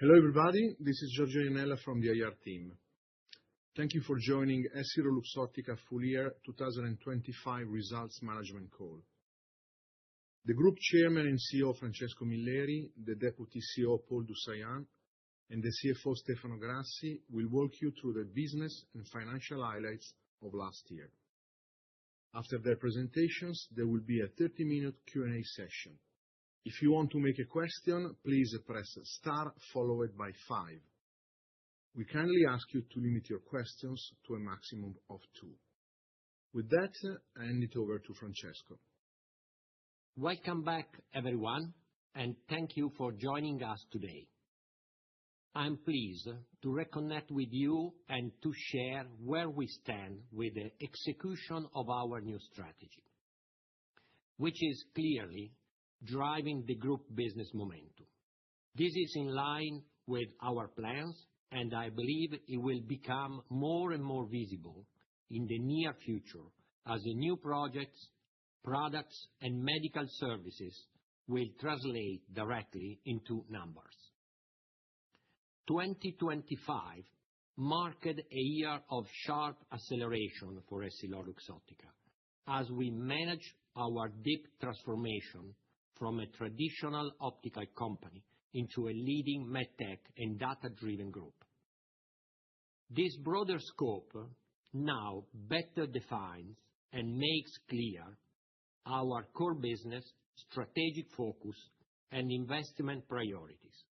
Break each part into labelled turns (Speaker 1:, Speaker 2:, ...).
Speaker 1: Hello everybody, this is Giorgio Iannella from the IR team. Thank you for joining EssilorLuxottica Full Year 2025 Results Management Call. The Group Chairman and CEO Francesco Milleri, the Deputy CEO Paul du Saillant, and the CFO Stefano Grassi will walk you through the business and financial highlights of last year. After their presentations, there will be a 30-minute Q&A session. If you want to make a question, please press star followed by 5. We kindly ask you to limit your questions to a maximum of 2. With that, I hand it over to Francesco.
Speaker 2: Welcome back, everyone, and thank you for joining us today. I'm pleased to reconnect with you and to share where we stand with the execution of our new strategy, which is clearly driving the group business momentum. This is in line with our plans, and I believe it will become more and more visible in the near future as the new projects, products, and medical services will translate directly into numbers. 2025 marked a year of sharp acceleration for EssilorLuxottica as we manage our deep transformation from a traditional optical company into a leading medtech and data-driven group. This broader scope now better defines and makes clear our core business, strategic focus, and investment priorities.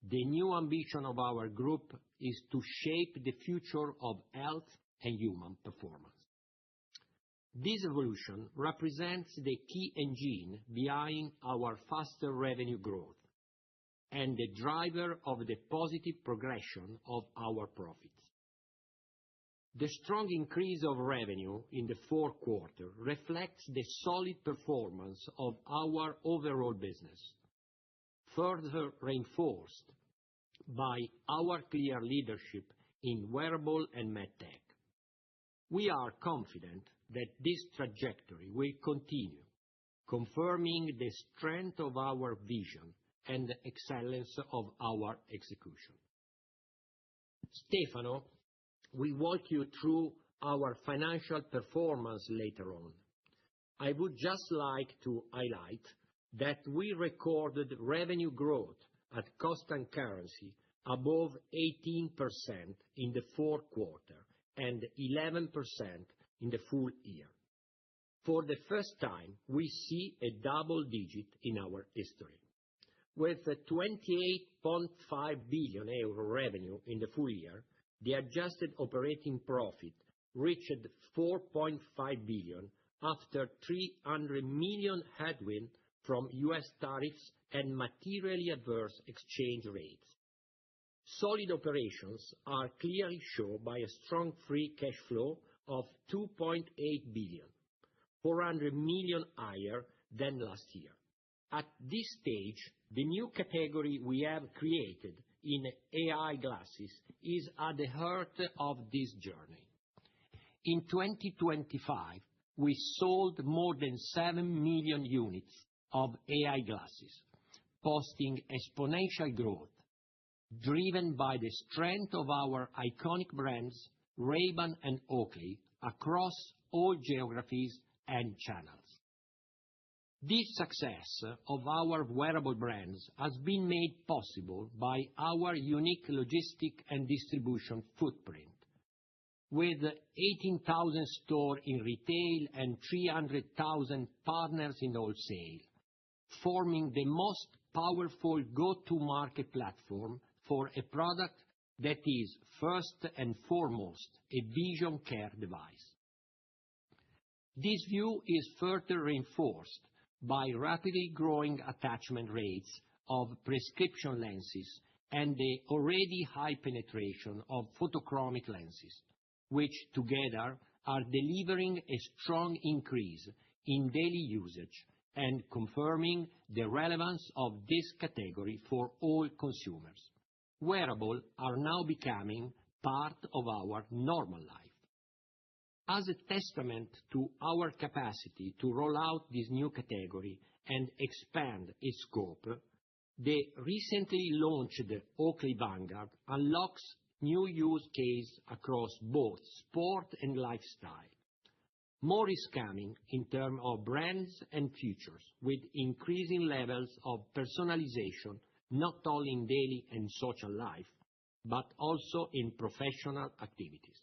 Speaker 2: The new ambition of our group is to shape the future of health and human performance. This evolution represents the key engine behind our faster revenue growth and the driver of the positive progression of our profits. The strong increase of revenue in the fourth quarter reflects the solid performance of our overall business, further reinforced by our clear leadership in wearable and medtech. We are confident that this trajectory will continue, confirming the strength of our vision and the excellence of our execution. Stefano will walk you through our financial performance later on. I would just like to highlight that we recorded revenue growth at constant currency above 18% in the fourth quarter and 11% in the full year. For the first time, we see a double digit in our history. With a 28.5 billion euro revenue in the full year, the adjusted operating profit reached 4.5 billion after 300 million headwind from US tariffs and materially adverse exchange rates. Solid operations are clearly shown by a strong free cash flow of 2.8 billion, 400 million higher than last year. At this stage, the new category we have created in AI glasses is at the heart of this journey. In 2025, we sold more than 7 million units of AI glasses, posting exponential growth, driven by the strength of our iconic brands, Ray-Ban and Oakley, across all geographies and channels. This success of our wearable brands has been made possible by our unique logistic and distribution footprint. With 18,000 stores in retail and 300,000 partners in wholesale, forming the most powerful go-to-market platform for a product that is first and foremost a vision care device. This view is further reinforced by rapidly growing attachment rates of prescription lenses and the already high penetration of photochromic lenses, which together are delivering a strong increase in daily usage and confirming the relevance of this category for all consumers. Wearables are now becoming part of our normal life. As a testament to our capacity to roll out this new category and expand its scope, The recently launched Oakley Vanguard unlocks new use cases across both sport and lifestyle. More is coming in terms of brands and features, with increasing levels of personalization not only in daily and social life, but also in professional activities.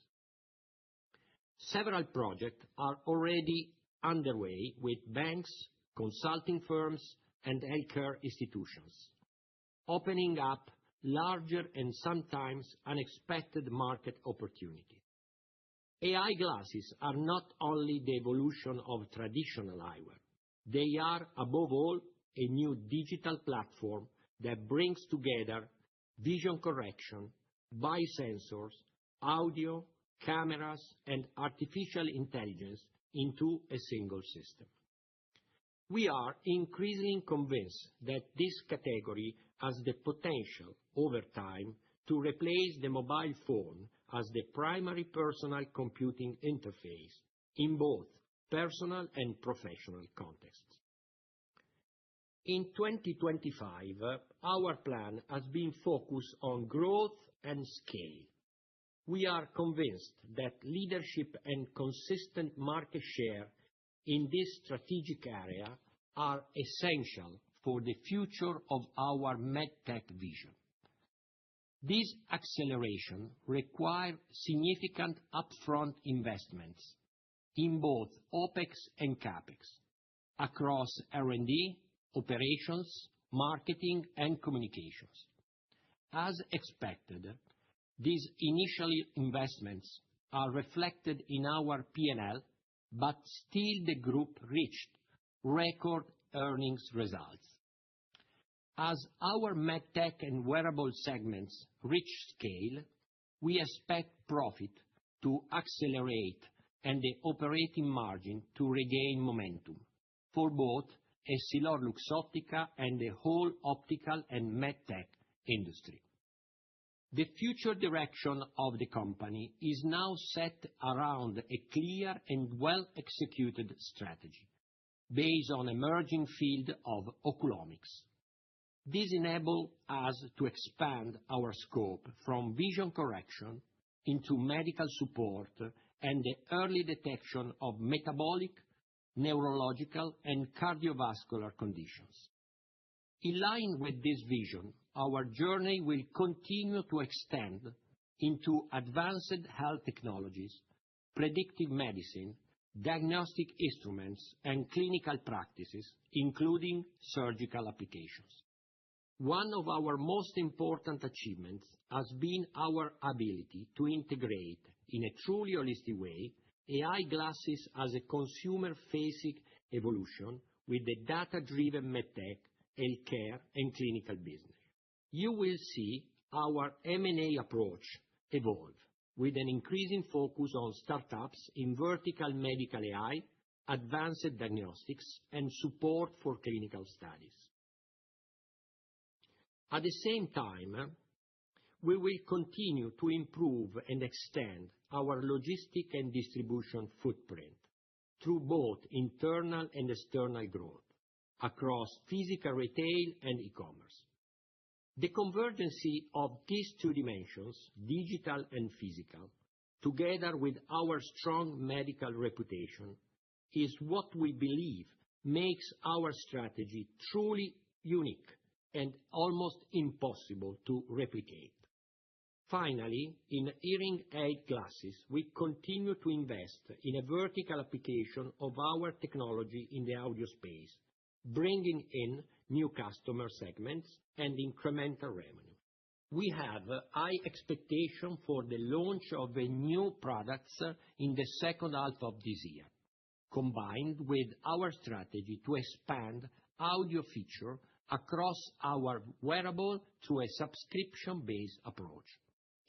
Speaker 2: Several projects are already underway with banks, consulting firms, and healthcare institutions, opening up larger and sometimes unexpected market opportunities. AI glasses are not only the evolution of traditional eyewear. They are, above all, a new digital platform that brings together vision correction, biosensors, audio, cameras, and artificial intelligence into a single system. We are increasingly convinced that this category has the potential, over time, to replace the mobile phone as the primary personal computing interface in both personal and professional contexts. In 2025, our plan has been focused on growth and scale. We are convinced that leadership and consistent market share in this strategic area are essential for the future of our medtech vision. This acceleration requires significant upfront investments in both OpEx and CapEx across R&D, operations, marketing, and communications. As expected, these initial investments are reflected in our P&L, but still the group reached record earnings results. As our medtech and wearable segments reach scale, we expect profit to accelerate and the operating margin to regain momentum for both EssilorLuxottica and the whole optical and medtech industry. The future direction of the company is now set around a clear and well-executed strategy based on emerging field of oculomics. This enables us to expand our scope from vision correction into medical support and the early detection of metabolic, neurological, and cardiovascular conditions. In line with this vision, our journey will continue to extend into advanced health technologies, predictive medicine, diagnostic instruments, and clinical practices, including surgical applications. One of our most important achievements has been our ability to integrate, in a truly holistic way, AI glasses as a consumer-facing evolution with the data-driven medtech, healthcare, and clinical business. You will see our M&A approach evolve with an increasing focus on startups in vertical medical AI, advanced diagnostics, and support for clinical studies. At the same time, we will continue to improve and extend our logistic and distribution footprint through both internal and external growth across physical retail and e-commerce. The convergence of these two dimensions, digital and physical, together with our strong medical reputation, is what we believe makes our strategy truly unique and almost impossible to replicate. Finally, in hearing aid glasses, we continue to invest in a vertical application of our technology in the audio space, bringing in new customer segments and incremental revenue. We have high expectation for the launch of the new products in the second half of this year, combined with our strategy to expand audio feature across our wearable through a subscription-based approach.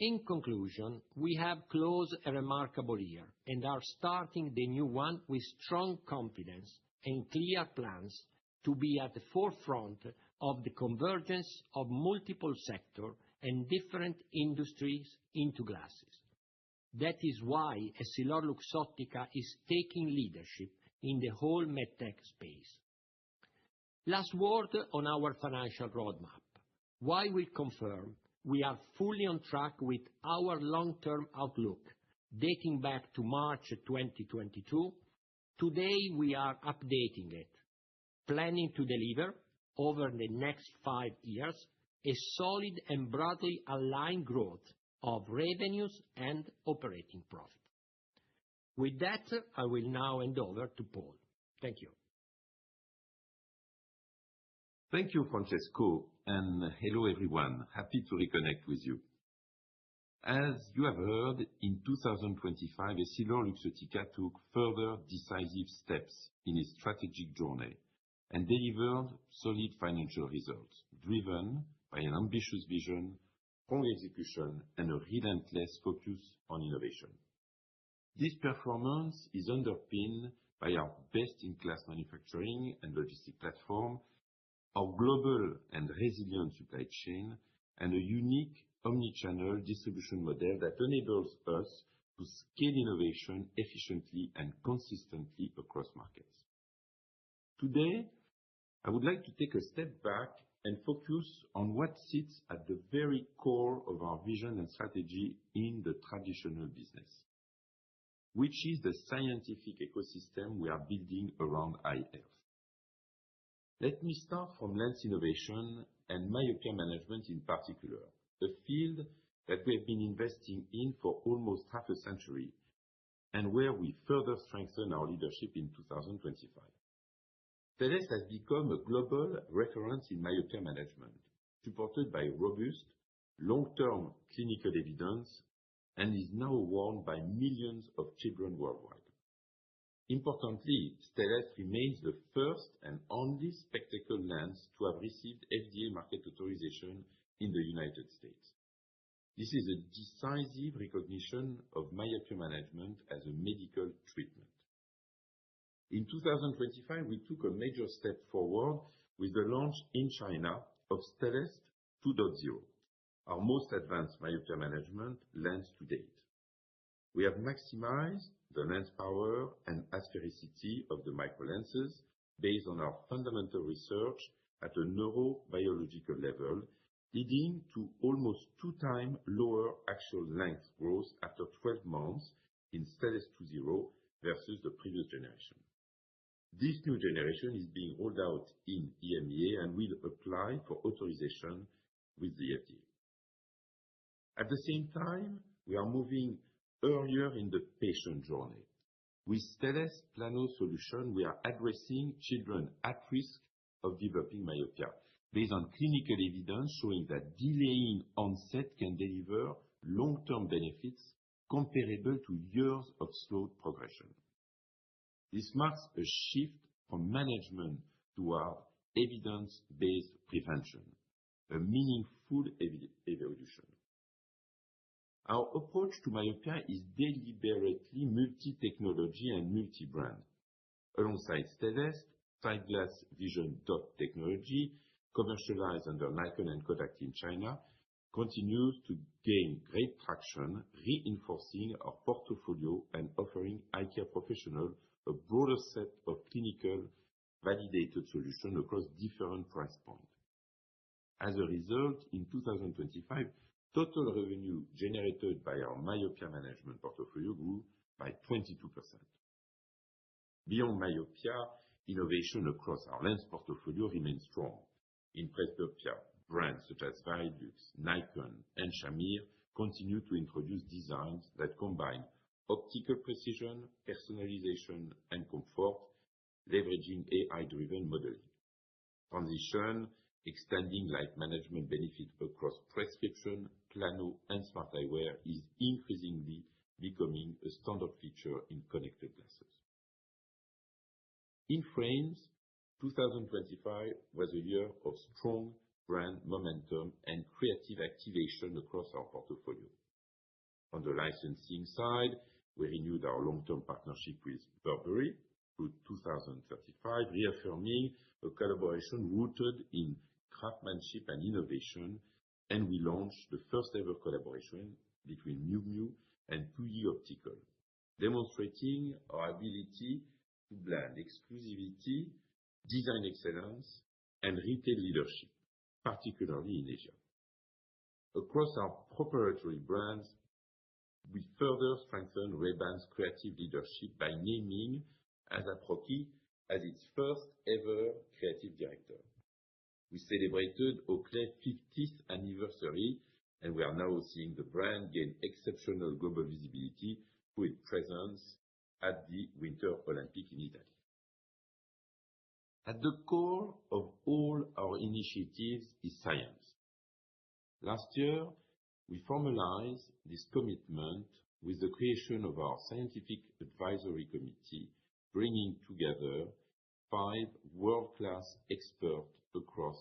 Speaker 2: In conclusion, we have closed a remarkable year and are starting the new one with strong confidence and clear plans to be at the forefront of the convergence of multiple sectors and different industries into glasses. That is why EssilorLuxottica is taking leadership in the whole medtech space. Last word on our financial roadmap. While we confirm we are fully on track with our long-term outlook dating back to March 2022, today we are updating it, planning to deliver over the next 5 years a solid and broadly aligned growth of revenues and operating profit. With that, I will now hand over to Paul. Thank you.
Speaker 3: Thank you, Francesco, and hello everyone. Happy to reconnect with you. As you have heard, in 2025, EssilorLuxottica took further decisive steps in its strategic journey and delivered solid financial results, driven by an ambitious vision, strong execution, and a relentless focus on innovation. This performance is underpinned by our best-in-class manufacturing and logistic platform, our global and resilient supply chain, and a unique omni-channel distribution model that enables us to scale innovation efficiently and consistently across markets. Today, I would like to take a step back and focus on what sits at the very core of our vision and strategy in the traditional business, which is the scientific ecosystem we are building around eye health. Let me start from lens innovation and myopia management in particular, a field that we have been investing in for almost half a century and where we further strengthen our leadership in 2025. Stellest has become a global reference in myopia management, supported by robust, long-term clinical evidence, and is now worn by millions of children worldwide. Importantly, Stellest remains the first and only spectacle lens to have received FDA market authorization in the United States. This is a decisive recognition of myopia management as a medical treatment. In 2025, we took a major step forward with the launch in China of Stellest 2.0, our most advanced myopia management lens to date. We have maximized the lens power and asphericity of the microlenses based on our fundamental research at a neurobiological level, leading to almost 2 times lower actual length growth after 12 months in Stellest 2.0 versus the previous generation. This new generation is being rolled out in EMEA and will apply for authorization with the FDA. At the same time, we are moving earlier in the patient journey. With Stellest Plano solution, we are addressing children at risk of developing myopia, based on clinical evidence showing that delaying onset can deliver long-term benefits comparable to years of slowed progression. This marks a shift from management toward evidence-based prevention, a meaningful evolution. Our approach to myopia is deliberately multi-technology and multi-brand. Alongside Stellest, SightGlass Vision dot technology, commercialized under Nikon and Kodak in China, continues to gain great traction, reinforcing our portfolio and offering eye care professionals a broader set of clinical validated solutions across different price points. As a result, in 2025, total revenue generated by our myopia management portfolio grew by 22%. Beyond myopia, innovation across our lens portfolio remains strong. In presbyopia, brands such as Varilux, Nikon, and Shamir continue to introduce designs that combine optical precision, personalization, and comfort, leveraging AI-driven modeling. Transitions, extending light management benefits across prescription, plano, and smart eyewear is increasingly becoming a standard feature in connected glasses. In frames, 2025 was a year of strong brand momentum and creative activation across our portfolio. On the licensing side, we renewed our long-term partnership with Burberry through 2035, reaffirming a collaboration rooted in craftsmanship and innovation, and we launched the first-ever collaboration between Miu Miu and Puyi Optical, demonstrating our ability to blend exclusivity, design excellence, and retail leadership, particularly in Asia. Across our proprietary brands, we further strengthen Ray-Ban's creative leadership by naming Asa Proki as its first-ever creative director. We celebrated Oakley's 50th anniversary, and we are now seeing the brand gain exceptional global visibility through its presence at the Winter Olympics in Italy. At the core of all our initiatives is science. Last year, we formalized this commitment with the creation of our Scientific Advisory Committee, bringing together 5 world-class experts across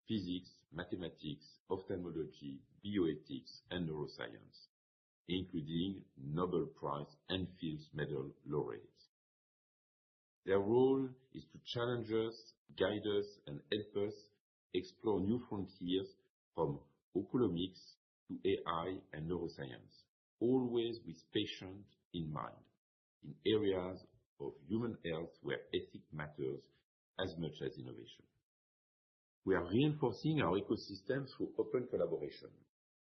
Speaker 3: physics, mathematics, ophthalmology, bioethics, and neuroscience, including Nobel Prize and Fields Medal laureates. Their role is to challenge us, guide us, and help us explore new frontiers from oculomics to AI and neuroscience, always with patients in mind, in areas of human health where ethics matters as much as innovation. We are reinforcing our ecosystem through open collaboration.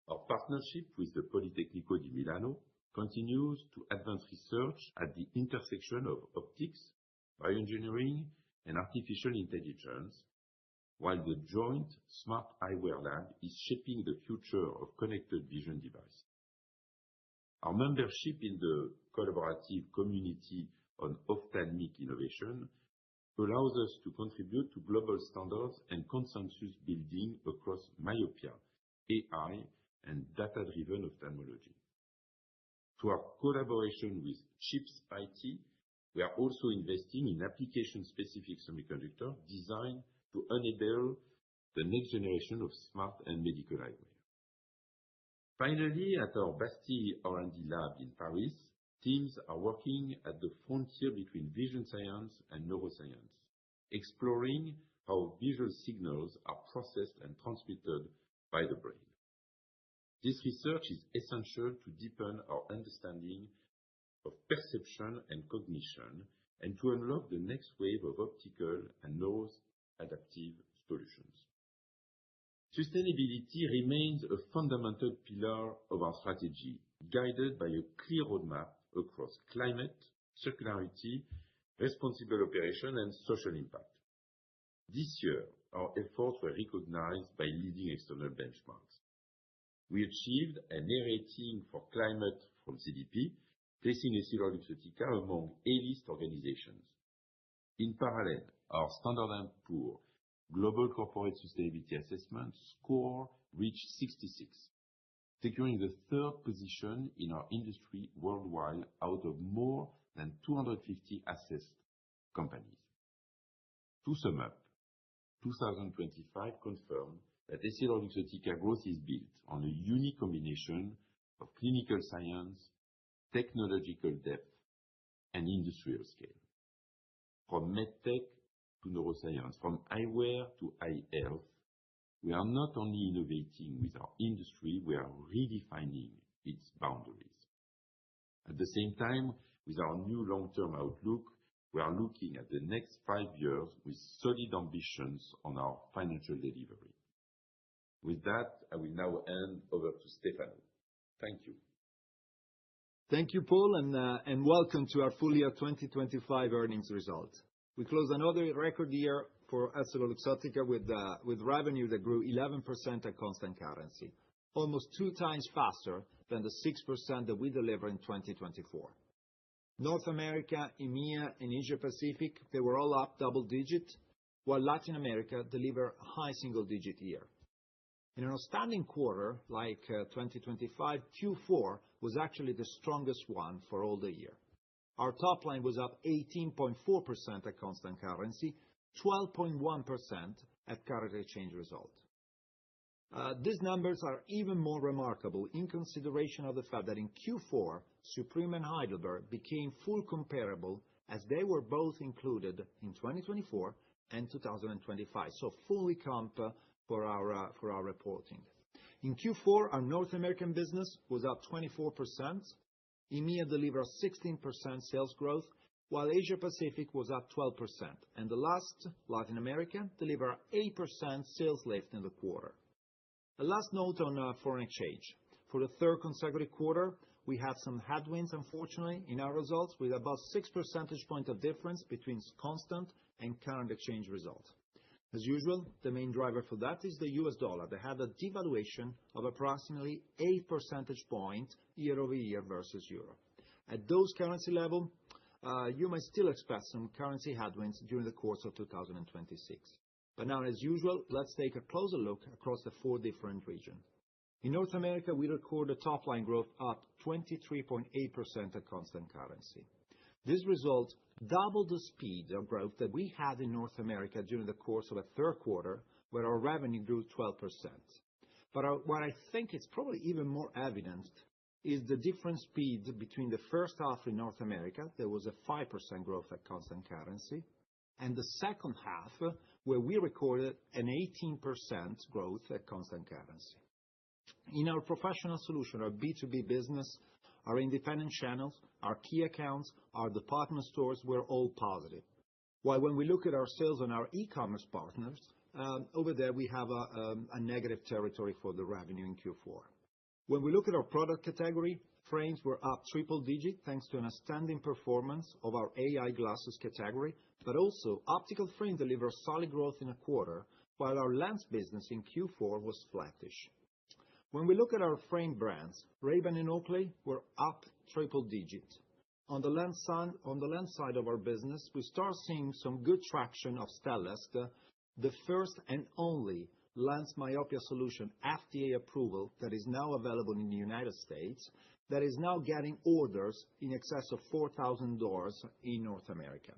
Speaker 3: Our partnership with the Politecnico di Milano continues to advance research at the intersection of optics, bioengineering, and artificial intelligence, while the joint Smart Eyewear Lab is shaping the future of connected vision devices. Our membership in the collaborative community on ophthalmic innovation allows us to contribute to global standards and consensus building across myopia, AI, and data-driven ophthalmology. Through our collaboration with CHIPS IT, we are also investing in application-specific semiconductors designed to enable the next generation of smart and medical eyewear. Finally, at our Bastille R&D lab in Paris, teams are working at the frontier between vision science and neuroscience, exploring how visual signals are processed and transmitted by the brain. This research is essential to deepen our understanding of perception and cognition and to unlock the next wave of optical and neuroadaptive solutions. Sustainability remains a fundamental pillar of our strategy, guided by a clear roadmap across climate, circularity, responsible operation, and social impact. This year, our efforts were recognized by leading external benchmarks. We achieved an A rating for climate from CDP, placing EssilorLuxottica among A-list organizations. In parallel, our Standard & Poor's Global Corporate Sustainability Assessment score reached 66, securing the 3rd position in our industry worldwide out of more than 250 assessed companies. To sum up, 2025 confirmed that EssilorLuxottica growth is built on a unique combination of clinical science, technological depth, and industrial scale. From medtech to neuroscience, from eyewear to eye health, we are not only innovating with our industry, we are redefining its boundaries. At the same time, with our new long-term outlook, we are looking at the next 5 years with solid ambitions on our financial delivery. With that, I will now hand over to Stefano. Thank you.
Speaker 4: Thank you, Paul, and welcome to our full year 2025 earnings results. We closed another record year for EssilorLuxottica with revenue that grew 11% at constant currency, almost 2 times faster than the 6% that we delivered in 2024. North America, EMEA, and Asia Pacific, they were all up double digit, while Latin America delivered a high single-digit year. In an outstanding quarter like 2025, Q4 was actually the strongest one for all the year. Our top line was up 18.4% at constant currency, 12.1% at current exchange result. These numbers are even more remarkable in consideration of the fact that in Q4, Supreme and Heidelberg became full comparable as they were both included in 2024 and 2025, so fully comp for our reporting. In Q4, our North American business was up 24%. EMEA delivered 16% sales growth, while Asia Pacific was up 12%, and the last, Latin America, delivered 8% sales lift in the quarter. A last note on foreign exchange. For the third consecutive quarter, we had some headwinds, unfortunately, in our results, with about 6 percentage points of difference between constant and current exchange results. As usual, the main driver for that is the US dollar. They had a devaluation of approximately 8 percentage points year-over-year versus euro. At those currency level, you might still expect some currency headwinds during the course of 2026. But now, as usual, let's take a closer look across the 4 different regions. In North America, we recorded top-line growth up 23.8% at constant currency. This result doubled the speed of growth that we had in North America during the course of a third quarter, where our revenue grew 12%. But what I think is probably even more evident is the different speed between the first half in North America, there was a 5% growth at constant currency, and the second half, where we recorded an 18% growth at constant currency. In our professional solution, our B2B business, our independent channels, our key accounts, our department stores were all positive. While when we look at our sales on our e-commerce partners, over there we have a negative territory for the revenue in Q4. When we look at our product category, frames were up triple-digit thanks to an outstanding performance of our AI glasses category, but also optical frame delivered solid growth in a quarter, while our lens business in Q4 was flattish. When we look at our frame brands, Ray-Ban and Oakley were up triple-digit. On the lens side of our business, we start seeing some good traction of Stellest, the first and only lens myopia solution FDA approval that is now available in the United States, that is now getting orders in excess of $4,000 in North America.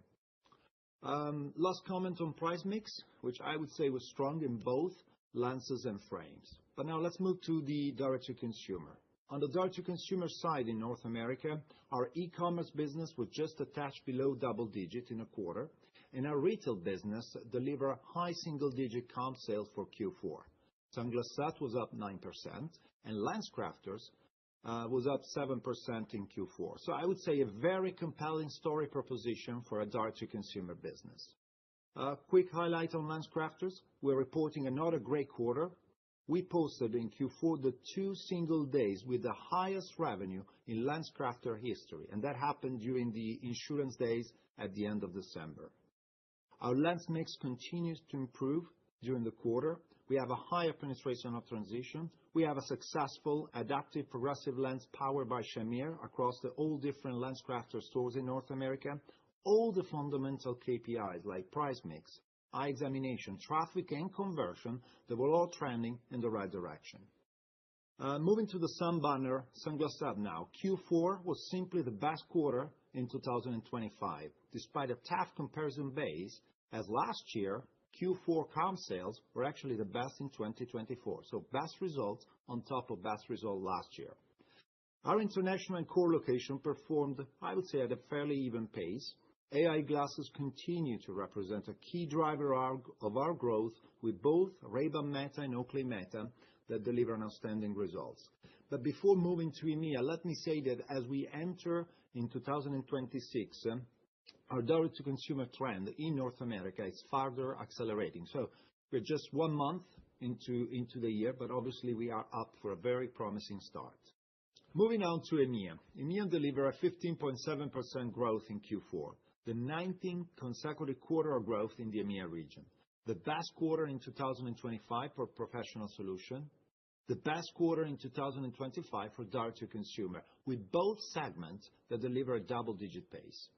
Speaker 4: Last comment on price mix, which I would say was strong in both lenses and frames. But now let's move to the direct-to-consumer. On the direct-to-consumer side in North America, our e-commerce business was just a touch below double-digit in a quarter, and our retail business delivered high single-digit comp sales for Q4. Sunglass Hut was up 9%, and LensCrafters was up 7% in Q4. So I would say a very compelling story proposition for a direct-to-consumer business. Quick highlight on LensCrafters. We're reporting another great quarter. We posted in Q4 the 2 single days with the highest revenue in LensCrafters history, and that happened during the insurance days at the end of December. Our lens mix continues to improve during the quarter. We have a higher penetration of transition. We have a successful adaptive progressive lens powered by Shamir across all different LensCrafters stores in North America. All the fundamental KPIs like price mix, eye examination, traffic, and conversion, they were all trending in the right direction. Moving to the sun banner, Sunglass Hut now. Q4 was simply the best quarter in 2025, despite a tough comparison base, as last year, Q4 comp sales were actually the best in 2024. So best results on top of best result last year. Our international and core location performed, I would say, at a fairly even pace. AI glasses continue to represent a key driver of our growth with both Ray-Ban Meta and Oakley Meta that deliver outstanding results. But before moving to EMEA, let me say that as we enter in 2026, our direct-to-consumer trend in North America is further accelerating. So we're just 1 month into the year, but obviously we are up for a very promising start. Moving on to EMEA. EMEA delivered a 15.7% growth in Q4, the 19th consecutive quarter of growth in the EMEA region. The best quarter in 2025 for professional solution, the best quarter in 2025 for direct-to-consumer, with both segments that deliver a double-digit pace.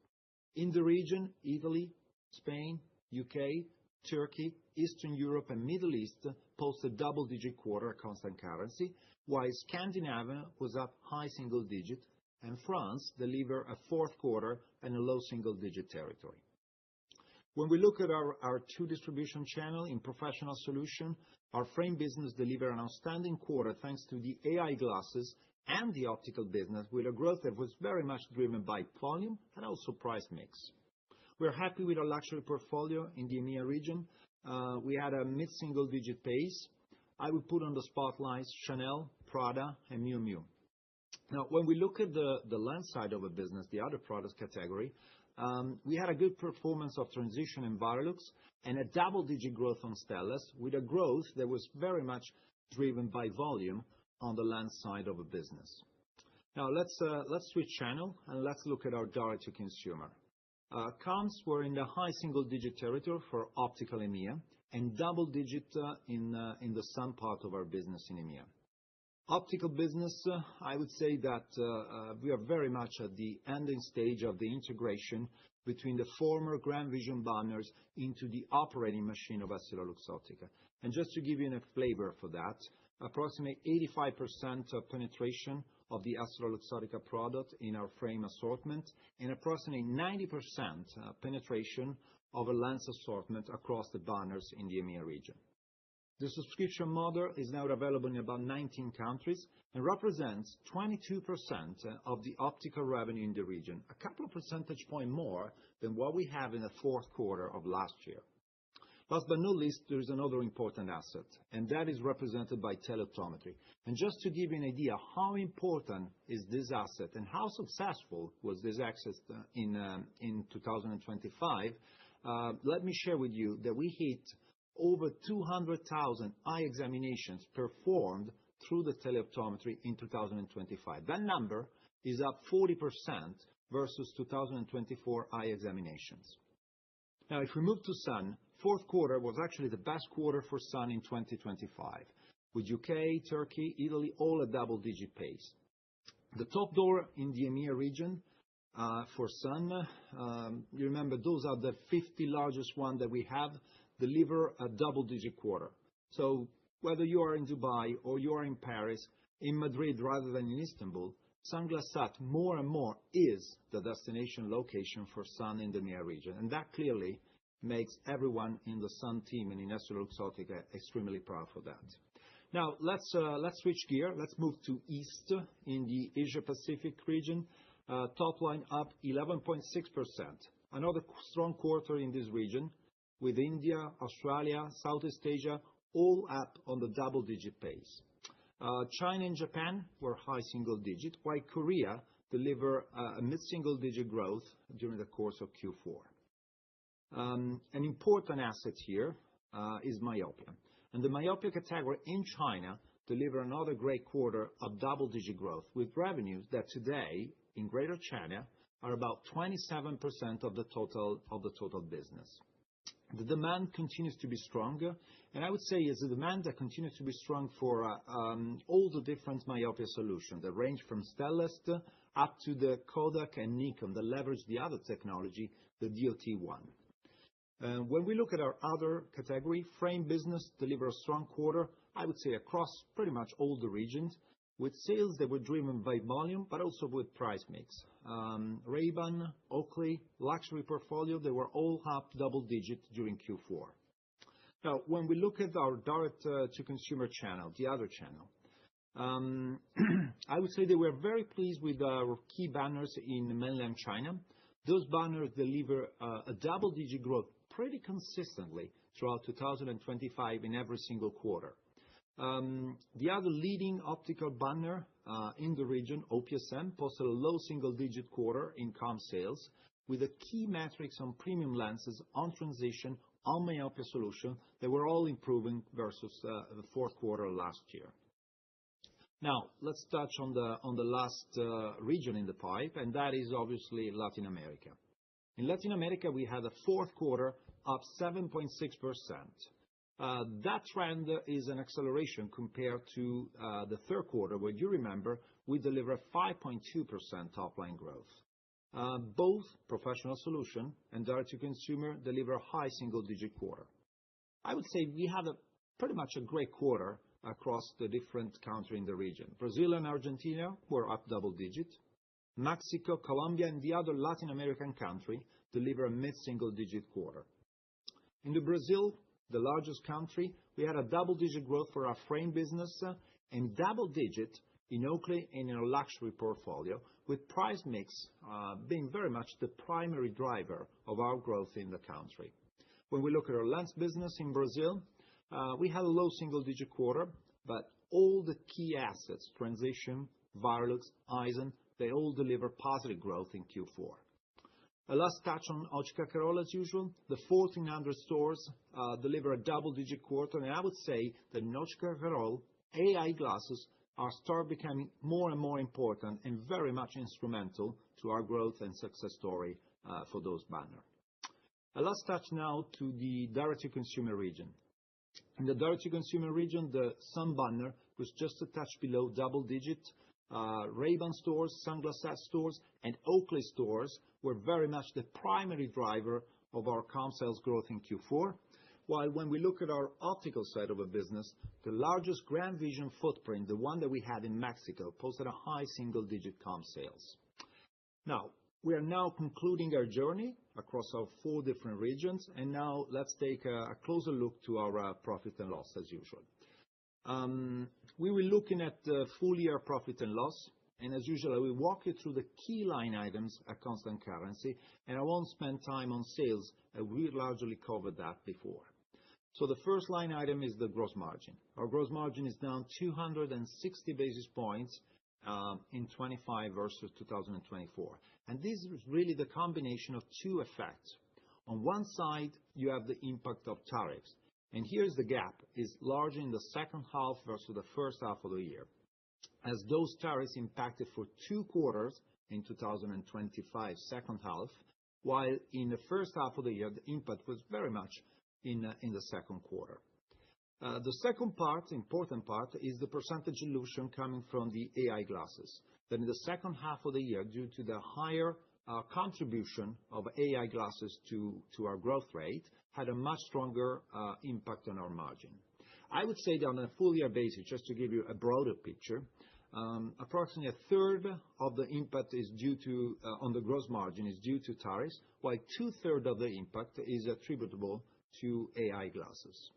Speaker 4: In the region, Italy, Spain, UK, Turkey, Eastern Europe, and Middle East posted double-digit quarter at constant currency, while Scandinavia was up high single-digit, and France delivered a fourth quarter and a low single-digit territory. When we look at our 2 distribution channels in professional solution, our frame business delivered an outstanding quarter thanks to the AI glasses and the optical business, with a growth that was very much driven by volume and also price mix. We're happy with our luxury portfolio in the EMEA region. We had a mid-single-digit pace. I would put on the spotlights Chanel, Prada, and Miu Miu. Now, when we look at the lens side of a business, the other products category, We had a good performance of Transitions and Varilux and a double-digit growth on Stellest, with a growth that was very much driven by volume on the lens side of the business. Now, let's switch channel and let's look at our direct-to-consumer. Comps were in the high single-digit territory for optical EMEA and double-digit in the sun part of our business in EMEA. Optical business, I would say that we are very much at the ending stage of the integration between the former GrandVision banners into the operating machine of EssilorLuxottica. And just to give you a flavor for that, approximately 85% of penetration of the EssilorLuxottica product in our frame assortment and approximately 90% penetration of a lens assortment across the banners in the EMEA region. The subscription model is now available in about 19 countries and represents 22% of the optical revenue in the region, a couple of percentage points more than what we have in the fourth quarter of last year. Last but not least, there is another important asset, and that is represented by teleoptometry. And just to give you an idea how important is this asset and how successful was this asset in 2025, let me share with you that we hit over 200,000 eye examinations performed through the teleoptometry in 2025. That number is up 40% versus 2024 eye examinations. Now, if we move to sun, fourth quarter was actually the best quarter for sun in 2025, with UK, Turkey, Italy, all at double-digit pace. The top door in the EMEA region for sun, you remember those are the 50 largest ones that we have, deliver a double-digit quarter. So whether you are in Dubai or you are in Paris, in Madrid rather than in Istanbul, Sunglass Hut more and more is the destination location for sun in the EMEA region. And that clearly makes everyone in the sun team and in EssilorLuxottica extremely proud for that. Now, let's switch gear. Let's move to East in the Asia-Pacific region. Top line up 11.6%. Another strong quarter in this region, with India, Australia, Southeast Asia, all up on the double-digit pace. China and Japan were high single-digit, while Korea delivered a mid-single-digit growth during the course of Q4. An important asset here is myopia. And the myopia category in China delivered another great quarter of double-digit growth, with revenues that today in Greater China are about 27% of the total business. The demand continues to be stronger, and I would say it's a demand that continues to be strong for all the different myopia solutions that range from Stellest up to the Kodak and Nikon that leverage the other technology, the DOT1. When we look at our other category, frame business delivered a strong quarter, I would say across pretty much all the regions, with sales that were driven by volume, but also with price mix. Ray-Ban, Oakley, luxury portfolio, they were all up double-digit during Q4. Now, when we look at our direct-to-consumer channel, the other channel, I would say that we're very pleased with our key banners in mainland China. Those banners deliver a double-digit growth pretty consistently throughout 2025 in every single quarter. The other leading optical banner in the region, OPSM, posted a low single-digit quarter in comp sales, with the key metrics on premium lenses, on Transitions, on myopia solution, that were all improving versus the fourth quarter last year. Now, let's touch on the last region in the pipe, and that is obviously Latin America. In Latin America, we had a fourth quarter up 7.6%. That trend is an acceleration compared to the third quarter, where you remember we delivered 5.2% top-line growth. Both professional solution and direct-to-consumer deliver high single-digit quarter. I would say we had pretty much a great quarter across the different countries in the region. Brazil and Argentina were up double-digit. Mexico, Colombia, and the other Latin American country deliver a mid-single-digit quarter. In Brazil, the largest country, we had a double-digit growth for our frame business and double-digit in Oakley and in our luxury portfolio, with price mix being very much the primary driver of our growth in the country. When we look at our lens business in Brazil, we had a low single-digit quarter, but all the key assets, Transitions, Varilux, Eyezen, they all deliver positive growth in Q4. A last touch on Ottica Carol as usual. The 1,400 stores deliver a double-digit quarter, and I would say that in Ottica Carol, AI glasses are start becoming more and more important and very much instrumental to our growth and success story for those banners. A last touch now to the direct-to-consumer region. In the direct-to-consumer region, the Sun banner was just a touch below double-digit. Ray-Ban stores, Sunglass stores, and Oakley stores were very much the primary driver of our comp sales growth in Q4. While when we look at our optical side of a business, the largest Grand Vision footprint, the one that we had in Mexico, posted a high single-digit comp sales. Now, we are now concluding our journey across our 4 different regions, and now let's take a closer look to our profit and loss as usual. We will looking at the full year profit and loss, and as usual, I will walk you through the key line items at constant currency, and I won't spend time on sales. We largely covered that before. So the first line item is the gross margin. Our gross margin is down 260 basis points in 25 versus 2024. And this is really the combination of 2 effects. On one side, you have the impact of tariffs. And here's the gap, is larger in the second half versus the first half of the year, as those tariffs impacted for 2 quarters in 2025 second half, while in the first half of the year, the impact was very much in the second quarter. The second part, important part, is the percentage dilution coming from the AI glasses. That in the second half of the year, due to the higher contribution of AI glasses to our growth rate, had a much stronger impact on our margin. I would say that on a full year basis, just to give you a broader picture, approximately a third of the impact is due to, on the gross margin, is due to tariffs, while 2/3 of the impact is attributable to AI glasses.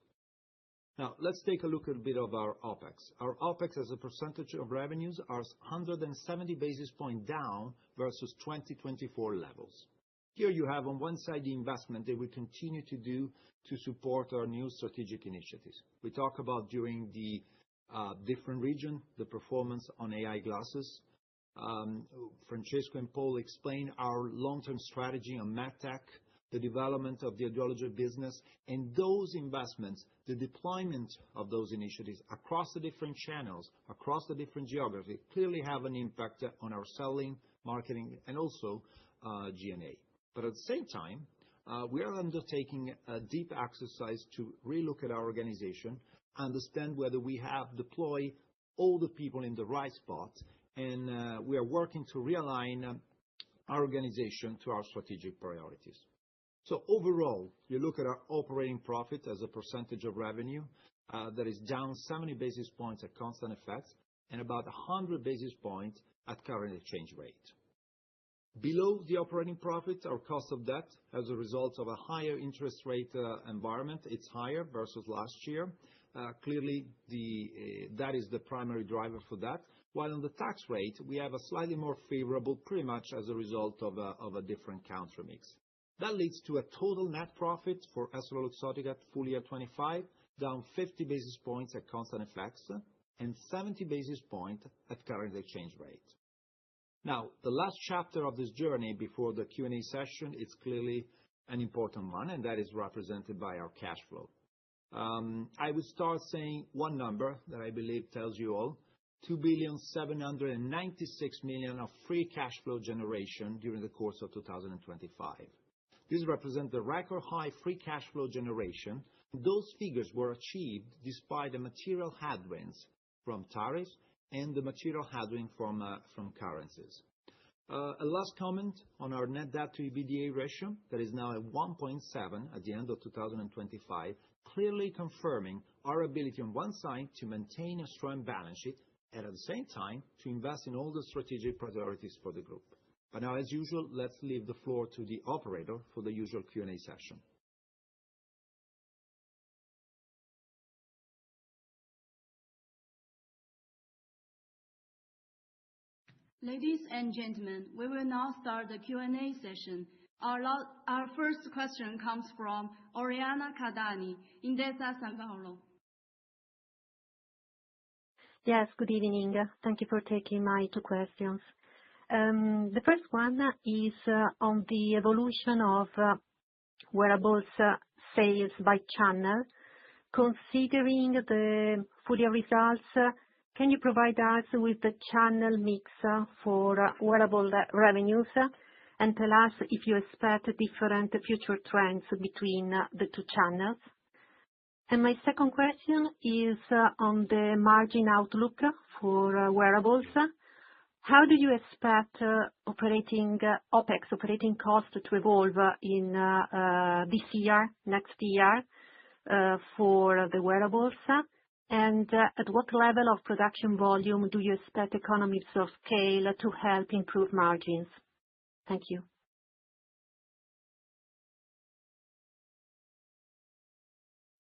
Speaker 4: Now, let's take a look at a bit of our OpEx. Our OpEx as a percentage of revenues are 170 basis points down versus 2024 levels. Here you have on one side the investment that we continue to do to support our new strategic initiatives. We talk about during the different region, the performance on AI glasses. Francesco and Paul explained our long-term strategy on MedTech, the development of the audiology business, and those investments, the deployment of those initiatives across the different channels, across the different geographies, clearly have an impact on our selling, marketing, and also G&A. But at the same time, we are undertaking a deep exercise to relook at our organization, understand whether we have deployed all the people in the right spot, and we are working to realign our organization to our strategic priorities. So overall, you look at our operating profit as a percentage of revenue, that is down 70 basis points at constant effects and about 100 basis points at current exchange rate. Below the operating profit, our cost of debt, as a result of a higher interest rate environment, it's higher versus last year. Clearly, that is the primary driver for that. While on the tax rate, we have a slightly more favorable, pretty much as a result of a different country mix. That leads to a total net profit for EssilorLuxottica full year 25, down 50 basis points at constant effects and 70 basis points at current exchange rate. Now, the last chapter of this journey before the Q&A session is clearly an important one, and that is represented by our cash flow. I would start saying one number that I believe tells you all, 2,796 million of free cash flow generation during the course of 2025. This represents the record high free cash flow generation. Those figures were achieved despite the material headwinds from tariffs and the material headwind from currencies. A last comment on our net debt to EBITDA ratio, that is now at 1.7 at the end of 2025, clearly confirming our ability on one side to maintain a strong balance sheet and at the same time to invest in all the strategic priorities for the group. But now, as usual, let's leave the floor to the operator for the usual Q&A session.
Speaker 5: Ladies and gentlemen, we will now start the Q&A session. Our first question comes from Oriana Cardani, Intesa Sanpaolo.
Speaker 6: Yes, good evening. Thank you for taking my 2 questions. The first one is on the evolution of wearables sales by channel. Considering the full year results, can you provide us with the channel mix for wearable revenues and tell us if you expect different future trends between the two channels? And my second question is on the margin outlook for wearables. How do you expect OpEx operating costs to evolve in this year, next year for the wearables? And at what level of production volume do you expect economies of scale to help improve margins? Thank you.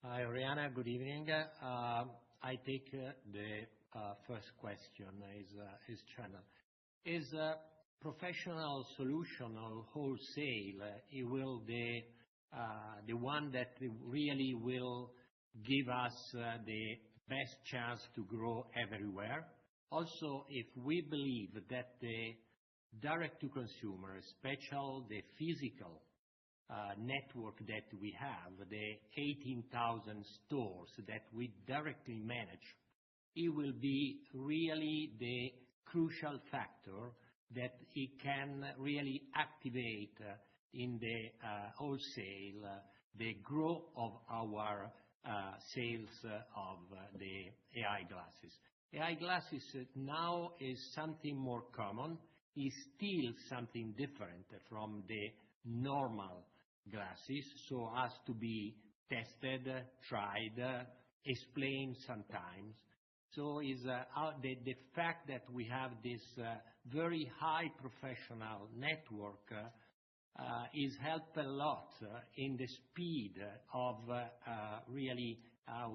Speaker 2: Hi, Oriana. Good evening. I take the first question is channel. Is professional solution or wholesale, it will the one that really will give us the best chance to grow everywhere. Also, if we believe that the direct to consumer, especially the physical network that we have, the 18,000 stores that we directly manage, it will be really the crucial factor that it can really activate in the wholesale the growth of our sales of the AI glasses. AI glasses now is something more common, is still something different from the normal glasses, so has to be tested, tried, explained sometimes. So is the fact that we have this very high professional network is helped a lot in the speed of really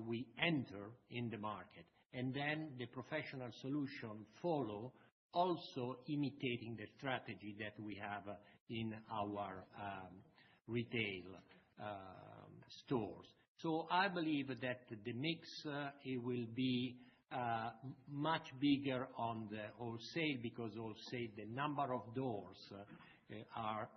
Speaker 2: we enter in the market. And then the professional solution follow, also imitating the strategy that we have in our retail stores. So I believe that the mix it will be much bigger on the wholesale, because wholesale, the number of doors are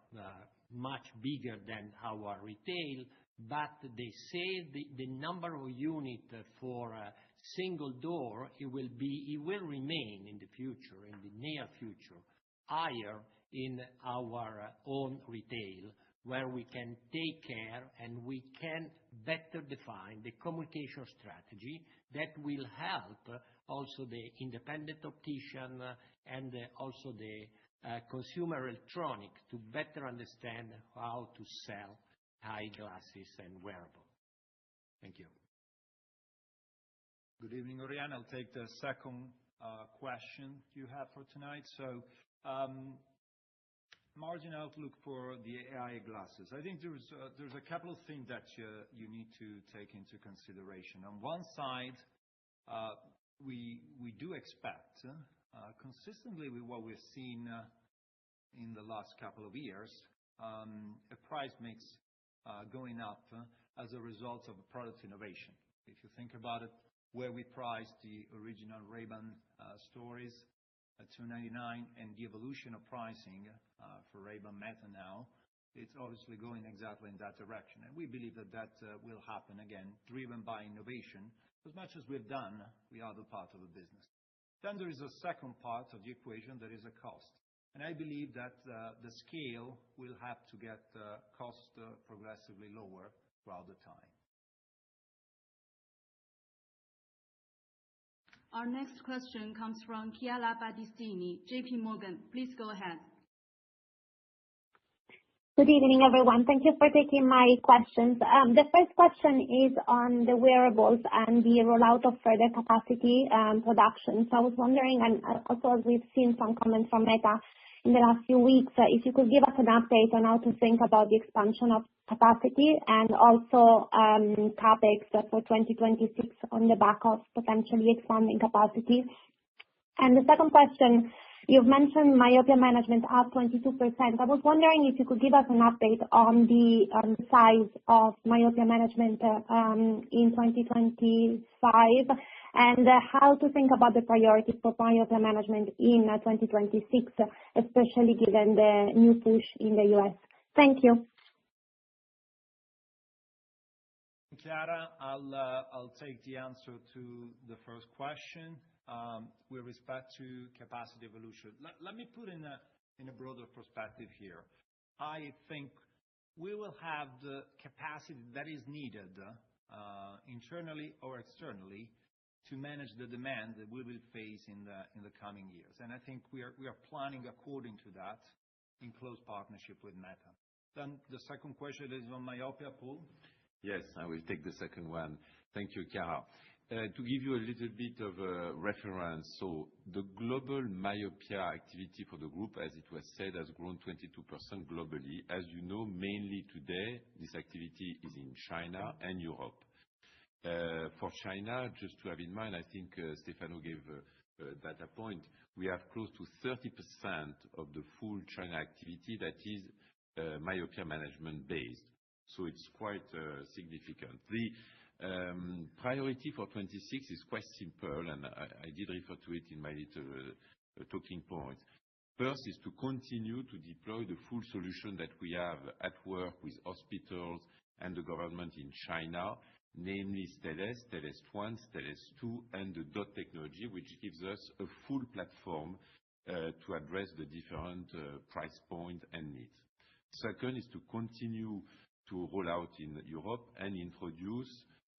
Speaker 2: much bigger than our retail, but the sale, the number of unit for a single door, it will remain in the future, in the near future, higher in our own retail, where we can take care and we can better define the communication strategy that will help also the independent optician and also the consumer electronic to better understand how to sell eye glasses and wearable. Thank you.
Speaker 4: Good evening, Oriana. I'll take the second question you have for tonight. So, margin outlook for the AI glasses. I think there's a couple of things that you need to take into consideration. On one side, we do expect, consistently with what we've seen in the last couple of years, a price mix going up as a result of product innovation. If you think about it, where we priced the original Ray-Ban stories at $299 and the evolution of pricing for Ray-Ban Meta now, it's obviously going exactly in that direction. And we believe that that will happen again, driven by innovation, as much as we've done with other parts of the business. Then there is a second part of the equation that is a cost. And I believe that the scale will have to get cost progressively lower throughout the time.
Speaker 5: Our next question comes from Chiara Battistini, JP Morgan. Please go ahead.
Speaker 7: Good evening, everyone. Thank you for taking my questions. The first question is on the wearables and the rollout of further capacity production. So I was wondering, and also as we've seen some comments from Meta in the last few weeks, if you could give us an update on how to think about the expansion of capacity and also CapEx for 2026 on the back of potentially expanding capacity. And the second question, you've mentioned myopia management up 22%. I was wondering if you could give us an update on the size of myopia management in 2025 and how to think about the priorities for myopia management in 2026, especially given the new push in the U.S. Thank you.
Speaker 4: Chiara, I'll take the answer to the first question. With respect to capacity evolution, let me put in a broader perspective here. I think we will have the capacity that is needed internally or externally to manage the demand that we will face in the coming years. And I think we are planning according to that in close partnership with Meta. Then the second question is on myopia, Paul.
Speaker 3: Yes, I will take the second one. Thank you, Chiara. To give you a little bit of a reference, so the global myopia activity for the group, as it was said, has grown 22% globally. As you know, mainly today, this activity is in China and Europe. For China, just to have in mind, I think Stefano gave a data point, we have close to 30% of the full China activity that is myopia management based. So it's quite significant. The priority for 26 is quite simple, and I did refer to it in my little talking points. First is to continue to deploy the full solution that we have at work with hospitals and the government in China, namely Stellest, Stellest 1, Stellest 2, and the DOT technology, which gives us a full platform to address the different price point and needs. Second is to continue to roll out in Europe and introduce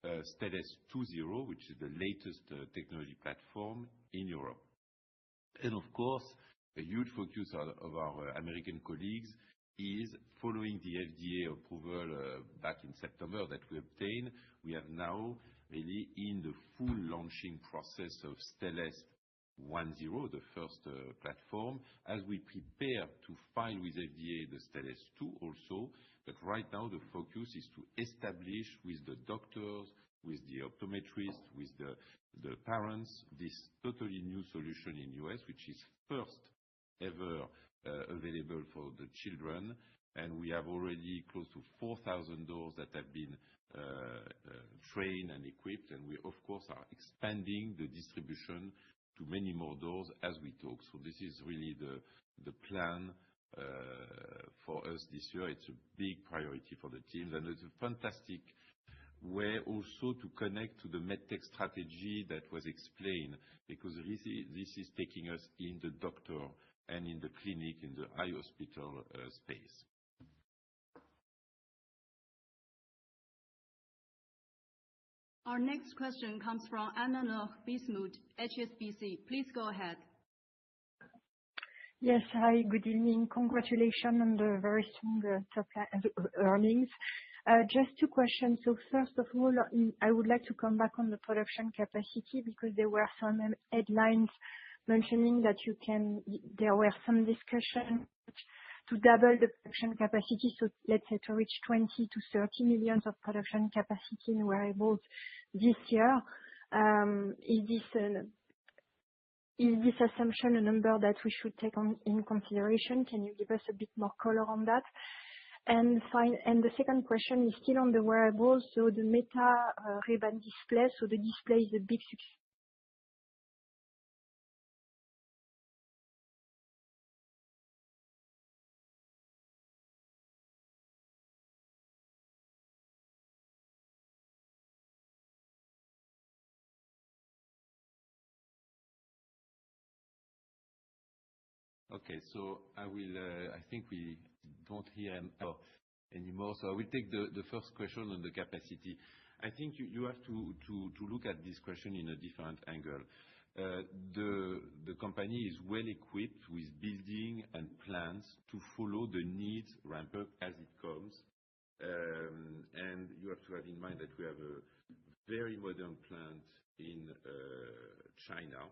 Speaker 3: Stellest 2.0, which is the latest technology platform in Europe. And of course, a huge focus of our American colleagues is following the FDA approval back in September that we obtained. We are now really in the full launching process of Stellest 1.0, the first platform, as we prepare to file with FDA the Stellest 2 also. But right now, the focus is to establish with the doctors, with the optometrists, with the parents, this totally new solution in US, which is first ever available for the children. And we have already close to 4,000 doors that have been trained and equipped. And we, of course, are expanding the distribution to many more doors as we talk. So this is really the plan for us this year. It's a big priority for the teams, and it's a fantastic way also to connect to the medtech strategy that was explained, because this is taking us in the doctor and in the clinic, in the eye hospital space.
Speaker 5: Our next question comes from Anna Bismuth, HSBC. Please go ahead.
Speaker 6: Yes, hi, good evening. Congratulations on the very strong top line earnings. Just two questions. So first of all, I would like to come back on the production capacity, because there were some headlines mentioning that there were some discussion to double the production capacity. So let's say to reach 20 to 30 million of production capacity in wearables this year. Is this assumption a number that we should take in consideration? Can you give us a bit more color on that? And the second question is still on the wearables. So the Meta Ray-Ban display. So the display is a big success.
Speaker 3: Okay, so I think we don't hear anymore. So I will take the first question on the capacity. I think you have to look at this question in a different angle. The company is well equipped with building and plans to follow the needs ramp up as it comes. And you have to have in mind that we have a very modern plant in China,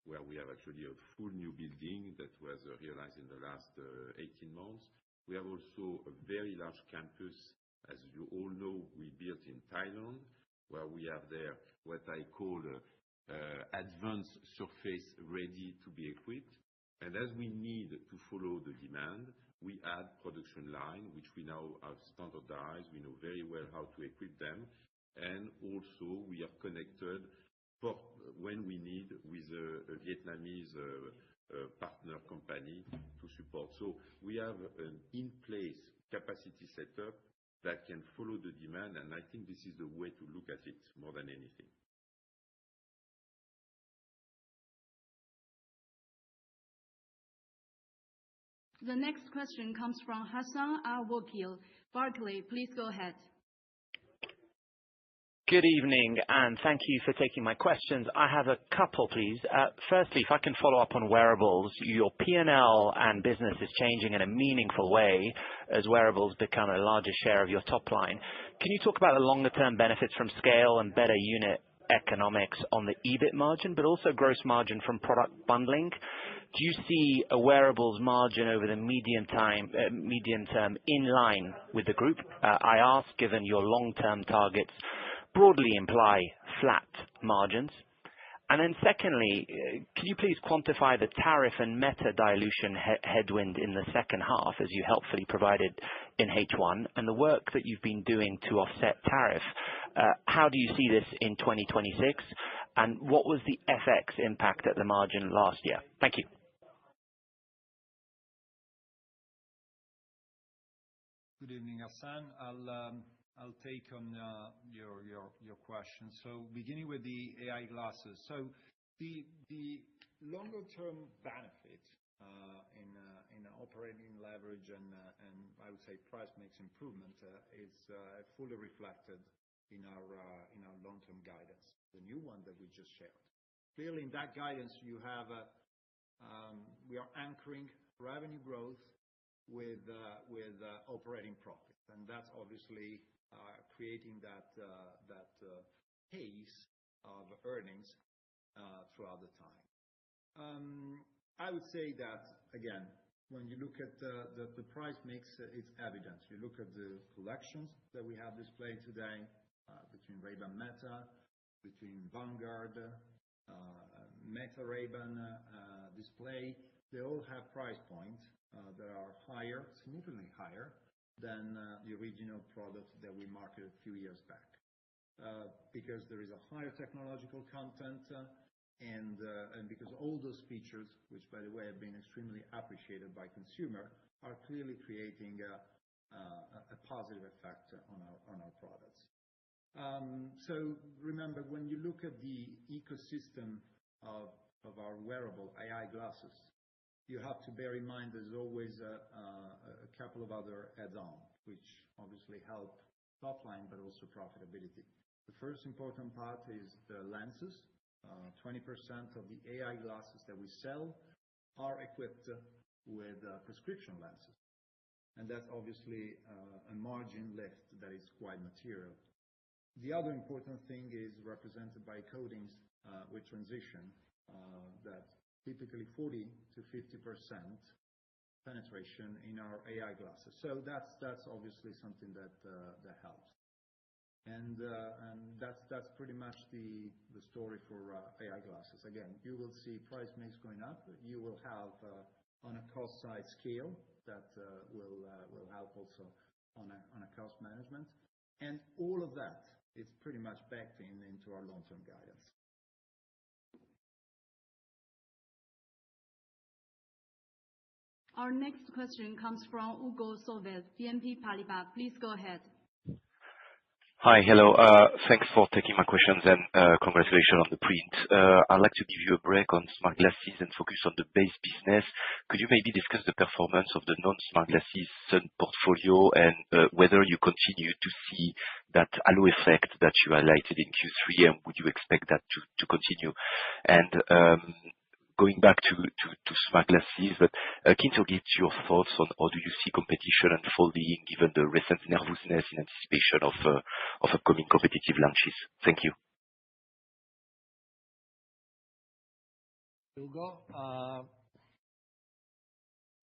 Speaker 3: where we have actually a full new building that was realized in the last 18 months. We have also a very large campus, as you all know, we built in Thailand, where we have there what I call advanced surface ready to be equipped. And as we need to follow the demand, we add production line, which we now have standardized. We know very well how to equip them. And also we are connected for when we need with a Vietnamese partner company to support. So we have an in-place capacity setup that can follow the demand, and I think this is the way to look at it more than anything.
Speaker 5: The next question comes from Hassan Al-Wakeel, Barclays. Please go ahead.
Speaker 8: Good evening, and thank you for taking my questions. I have a couple, please. Firstly, if I can follow up on wearables, your P&L and business is changing in a meaningful way as wearables become a larger share of your top line. Can you talk about the longer-term benefits from scale and better unit economics on the EBIT margin, but also gross margin from product bundling? Do you see a wearables margin over the medium term in line with the group? I ask, given your long-term targets broadly imply flat margins. And then secondly, can you please quantify the tariff and meta dilution headwind in the second half, as you helpfully provided in H1, and the work that you've been doing to offset tariff? How do you see this in 2026? And what was the FX impact at the margin last year? Thank you.
Speaker 4: Good evening, Hassan. I'll take on your question. So beginning with the AI glasses. So the longer-term benefit in operating leverage and I would say price mix improvement is fully reflected in our long-term guidance, the new one that we just shared. Clearly, in that guidance, you have we are anchoring revenue growth with operating profit, and that's obviously creating that pace of earnings throughout the time. I would say that, again, when you look at the price mix, it's evident. You look at the collections that we have displayed today between Ray-Ban Meta, between Vanguard, Meta Ray-Ban display, they all have price points that are higher, significantly higher than the original product that we marketed a few years back. Because there is a higher technological content and because all those features, which by the way have been extremely appreciated by consumer, are clearly creating a positive effect on our products. So remember, when you look at the ecosystem of our wearable AI glasses, you have to bear in mind there's always a couple of other add-on, which obviously help top line, but also profitability. The first important part is the lenses. 20% of the AI glasses that we sell are equipped with prescription lenses. And that's obviously a margin lift that is quite material. The other important thing is represented by coatings with transition that typically 40 to 50% penetration in our AI glasses. So that's obviously something that helps. And that's pretty much the story for AI glasses. Again, you will see price mix going up. You will have on a cost side scale that will help also on a cost management. And all of that is pretty much backed into our long-term guidance.
Speaker 5: Our next question comes from Hugo Solvet, BNP Paribas. Please go ahead.
Speaker 9: Hi. Hello. Thanks for taking my questions and congratulations on the print. I'd like to give you a break on smart glasses and focus on the base business. Could you maybe discuss the performance of the non-smart glasses sun portfolio and whether you continue to see that halo effect that you highlighted in Q3, and would you expect that to continue? And going back to smart glasses, but keen to get your thoughts on how do you see competition unfolding given the recent nervousness in anticipation of upcoming competitive launches? Thank you.
Speaker 2: Hugo,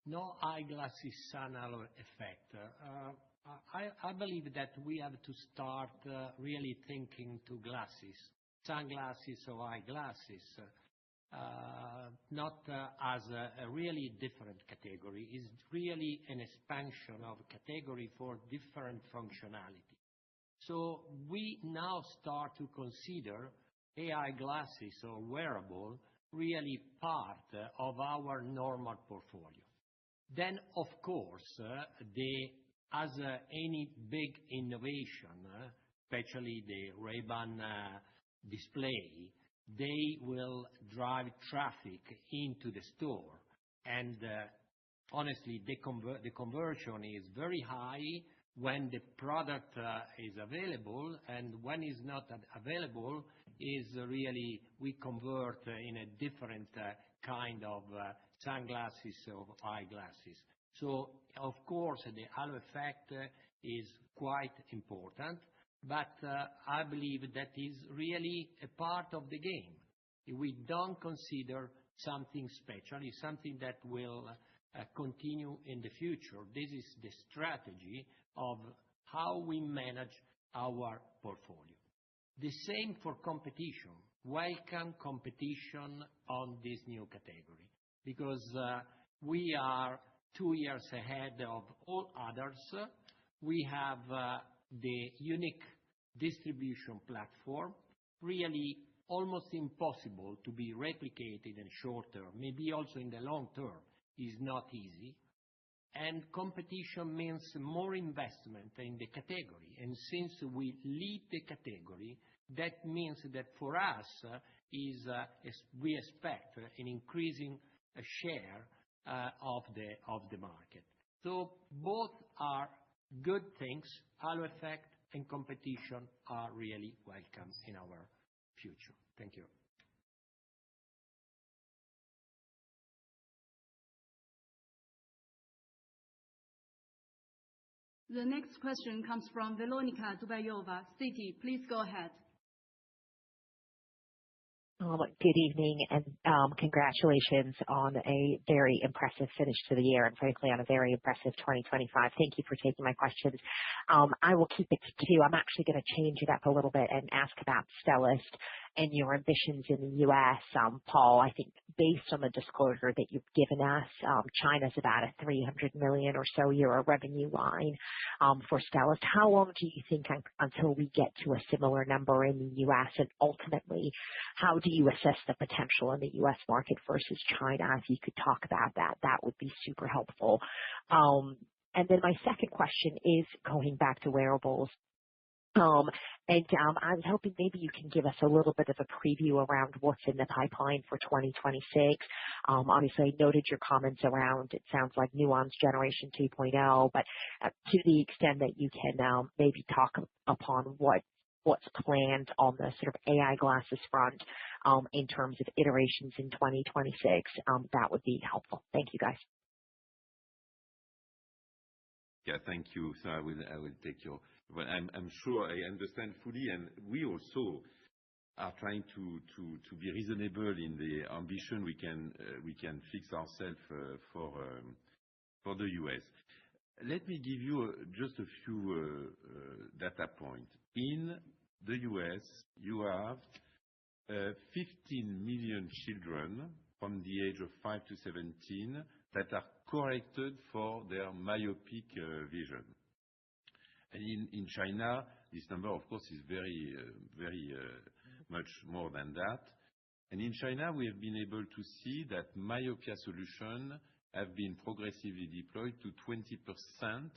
Speaker 2: no eyeglasses sun halo effect. I believe that we have to start really thinking to glasses, sunglasses or eyeglasses. Not as a really different category. It's really an expansion of category for different functionality. So we now start to consider AI glasses or wearable really part of our normal portfolio. Then, of course, as any big innovation, especially the Ray-Ban display, they will drive traffic into the store. And honestly, the conversion is very high when the product is available, and when it's not available, is really we convert in a different kind of sunglasses or eyeglasses. So, of course, the halo effect is quite important, but I believe that is really a part of the game. We don't consider something special. It's something that will continue in the future. This is the strategy of how we manage our portfolio. The same for competition. Welcome competition on this new category, because we are 2 years ahead of all others. We have the unique distribution platform, really almost impossible to be replicated in short term, maybe also in the long term is not easy. And competition means more investment in the category. And since we lead the category, that means that for us we expect an increasing share of the market. So both are good things. Halo effect and competition are really welcome in our future. Thank you.
Speaker 5: The next question comes from Veronika Dubajova, Citi. Please go ahead.
Speaker 10: Good evening, and congratulations on a very impressive finish to the year, and frankly, on a very impressive 2025. Thank you for taking my questions. I will keep it to two. I'm actually going to change it up a little bit and ask about Stellest and your ambitions in the U.S. Paul, I think based on the disclosure that you've given us, China's about a 300 million or so euro revenue line for Stellest. How long do you think until we get to a similar number in the U.S.? And ultimately, how do you assess the potential in the U.S. market versus China? If you could talk about that, that would be super helpful. And then my second question is going back to wearables. I was hoping maybe you can give us a little bit of a preview around what's in the pipeline for 2026. Obviously, I noted your comments around, it sounds like Nuance Generation 2.0, but to the extent that you can maybe talk upon what's planned on the sort of AI glasses front in terms of iterations in 2026, that would be helpful. Thank you, guys.
Speaker 3: Yeah, thank you. So I will take your. Well, I'm sure I understand fully, and we also are trying to be reasonable in the ambition we can fix ourselves for the US. Let me give you just a few data points. In the US, you have 15 million children from the age of 5 to 17 that are corrected for their myopic vision. And in China, this number, of course, is very much more than that. And in China, we have been able to see that myopia solutions have been progressively deployed to 20%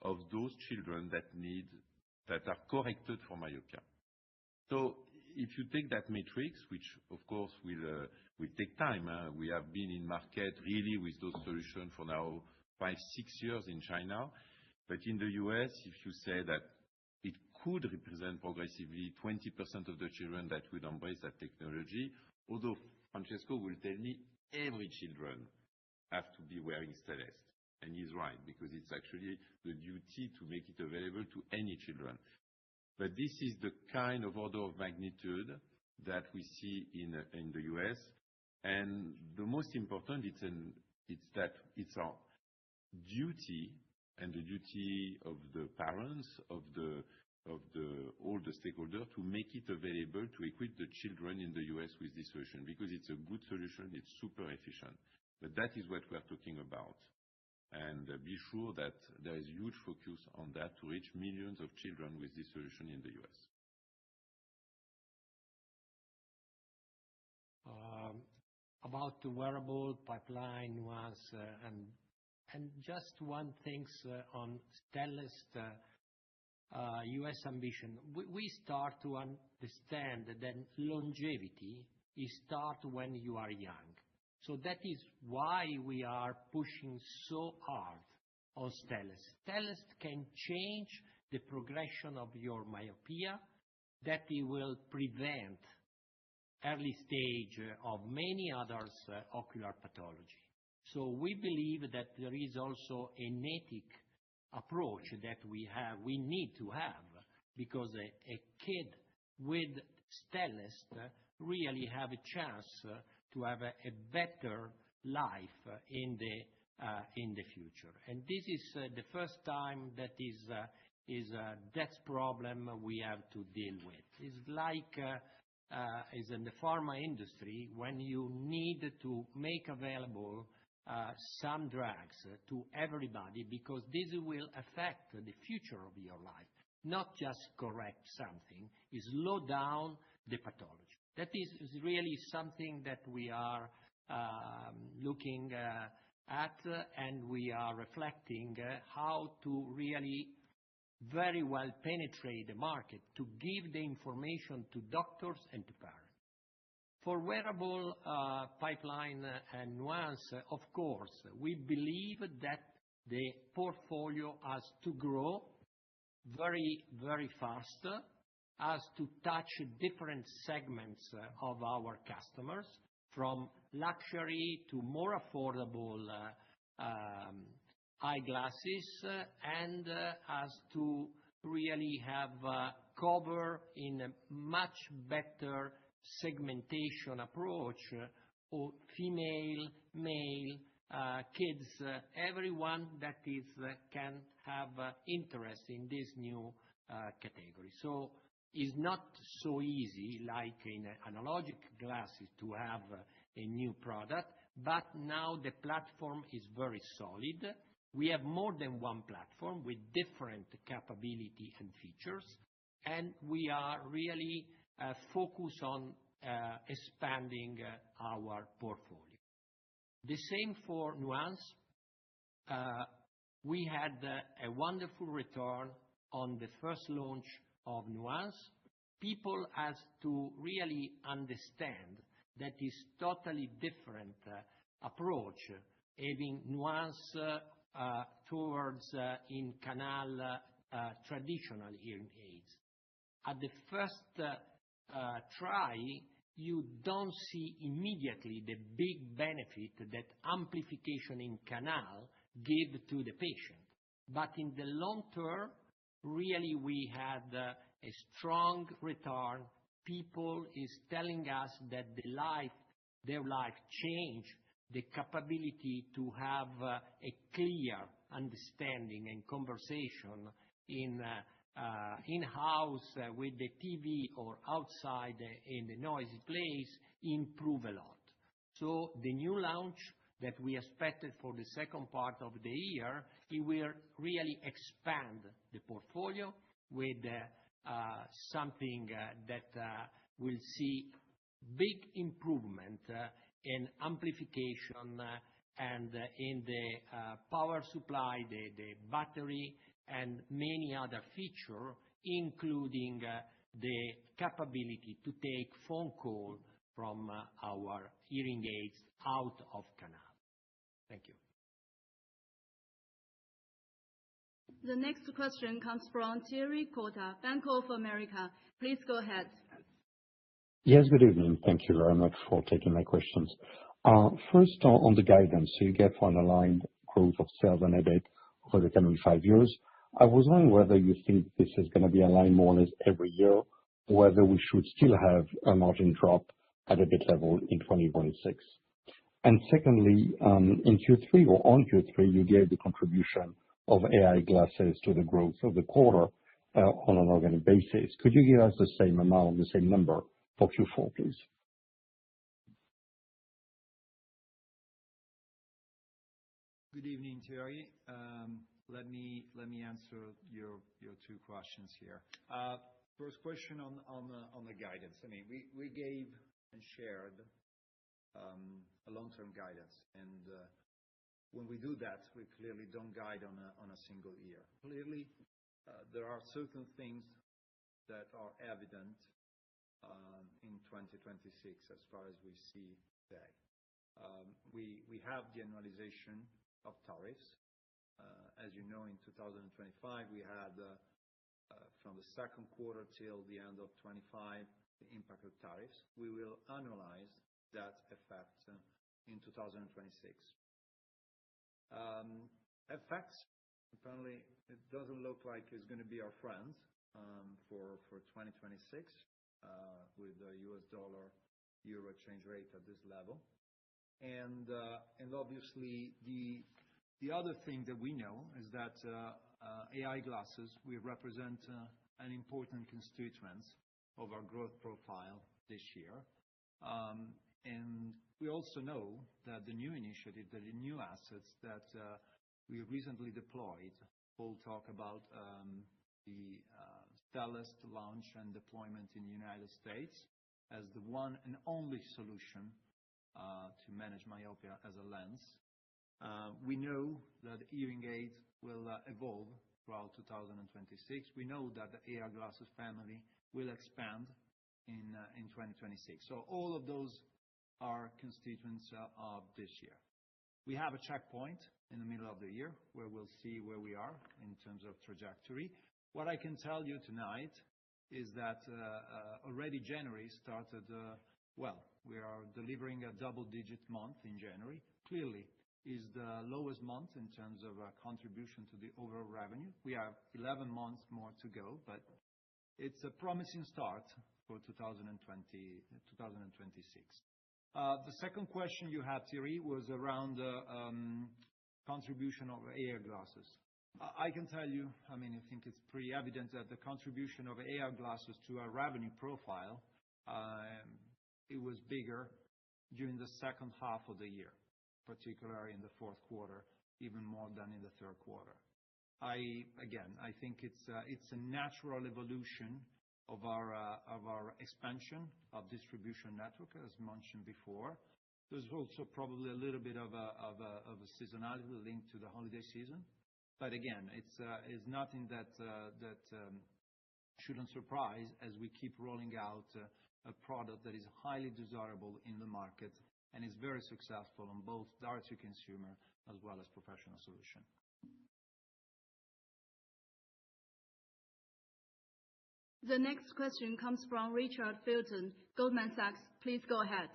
Speaker 3: of those children that are corrected for myopia. So if you take that matrix, which of course will take time, we have been in market really with those solutions for now 5-6 years in China. But in the US, if you say that it could represent progressively 20% of the children that would embrace that technology, although Francesco will tell me every children have to be wearing Stellest. And he's right, because it's actually the duty to make it available to any children. But this is the kind of order of magnitude that we see in the US. And the most important, it's that it's our duty and the duty of the parents, of all the stakeholders to make it available to equip the children in the US with this solution, because it's a good solution, it's super efficient. But that is what we're talking about. And be sure that there is huge focus on that to reach millions of children with this solution in the US.
Speaker 2: about the wearable pipeline Nuance, and just one thing on Stellest US ambition. We start to understand that longevity is start when you are young. So that is why we are pushing so hard on Stellest. Stellest can change the progression of your myopia, that it will prevent early stage of many others ocular pathology. So we believe that there is also an ethic approach that we need to have, because a kid with Stellest really have a chance to have a better life in the future. And this is the first time that is that problem we have to deal with. It's like is in the pharma industry, when you need to make available some drugs to everybody, because this will affect the future of your life, not just correct something, is slow down the pathology. That is really something that we are looking at, and we are reflecting how to really very well penetrate the market to give the information to doctors and to parents. For wearable pipeline and Nuance, of course, we believe that the portfolio has to grow very, very fast, has to touch different segments of our customers, from luxury to more affordable eyeglasses, and has to really have cover in a much better segmentation approach, or female, male, kids, everyone that is can have interest in this new category. So it's not so easy like in analogic glasses to have a new product, but now the platform is very solid. We have more than one platform with different capability and features, and we are really focused on expanding our portfolio. The same for Nuance. We had a wonderful return on the first launch of Nuance. People has to really understand that is totally different approach, having Nuance towards in canal traditional hearing aids. At the first try, you don't see immediately the big benefit that amplification in canal give to the patient. But in the long term, really we had a strong return. People is telling us that their life changed, the capability to have a clear understanding and conversation in-house with the TV or outside in the noisy place improve a lot. So the new launch that we expected for the second part of the year, it will really expand the portfolio with something that will see big improvement in amplification and in the power supply, the battery, and many other features, including the capability to take phone call from our hearing aids out of canal. Thank you.
Speaker 5: The next question comes from Thierry Cota, Bank of America. Please go ahead.
Speaker 11: Yes, good evening. Thank you very much for taking my questions. First, on the guidance, so you get for an aligned growth of sales and EBIT over the coming 5 years. I was wondering whether you think this is going to be aligned more or less every year, or whether we should still have a margin drop at EBIT level in 2026. And secondly, in Q3 or on Q3, you gave the contribution of AI glasses to the growth of the quarter on an organic basis. Could you give us the same amount, the same number for Q4, please?
Speaker 4: Good evening, Thierry. Let me answer your two questions here. First question on the guidance. I mean, we gave and shared a long-term guidance. When we do that, we clearly don't guide on a single year. Clearly, there are certain things that are evident in 2026 as far as we see today. We have the annualization of tariffs. As you know, in 2025, we had from the second quarter till the end of 2025, the impact of tariffs. We will annualize that effect in 2026. FX, apparently, it doesn't look like it's going to be our friend for 2026 with the US dollar-euro exchange rate at this level. Obviously, the other thing that we know is that AI glasses will represent an important constituent of our growth profile this year. We also know that the new initiative, the new assets that we recently deployed, we'll talk about the Stellest launch and deployment in the United States as the one and only solution to manage myopia as a lens. We know that hearing aids will evolve throughout 2026. We know that the AR glasses family will expand in 2026. All of those are constituents of this year. We have a checkpoint in the middle of the year where we'll see where we are in terms of trajectory. What I can tell you tonight is that already January started well. We are delivering a double-digit month in January. Clearly, is the lowest month in terms of contribution to the overall revenue. We have 11 months more to go, but it's a promising start for 2026. The second question you had, Thierry, was around contribution of AR glasses. I can tell you, I think it's pretty evident that the contribution of AR glasses to our revenue profile, it was bigger during the second half of the year, particularly in the fourth quarter, even more than in the third quarter. I think it's a natural evolution of our expansion of distribution network, as mentioned before. There's also probably a little bit of a seasonality linked to the holiday season. Again, it's nothing that shouldn't surprise as we keep rolling out a product that is highly desirable in the market and is very successful on both direct to consumer as well as professional solution.
Speaker 5: The next question comes from Richard Felton, Goldman Sachs. Please go ahead.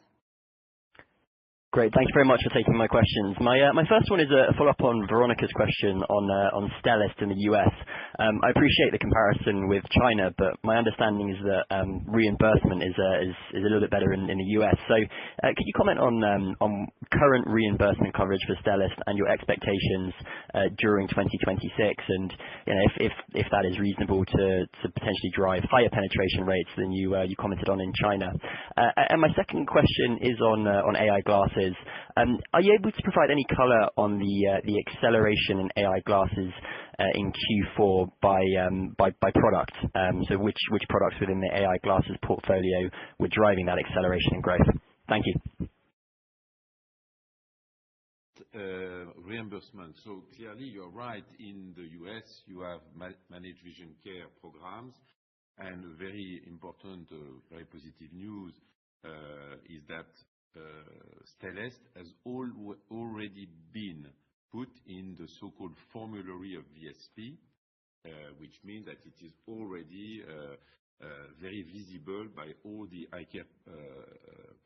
Speaker 12: Great. Thank you very much for taking my questions. My first one is a follow-up on Veronica's question on Stellest in the U.S. I appreciate the comparison with China, but my understanding is that reimbursement is a little bit better in the U.S. Could you comment on current reimbursement coverage for Stellest and your expectations during 2026, and if that is reasonable to potentially drive higher penetration rates than you commented on in China? My second question is on AI glasses. Are you able to provide any color on the acceleration in AI glasses in Q4 by product? Which products within the AI glasses portfolio were driving that acceleration in growth? Thank you.
Speaker 3: Reimbursement. Clearly, you're right. In the U.S., you have managed vision care programs, and very important, very positive news is that Stellest has already been put in the so-called formulary of VSP, which means that it is already very visible by all the eye care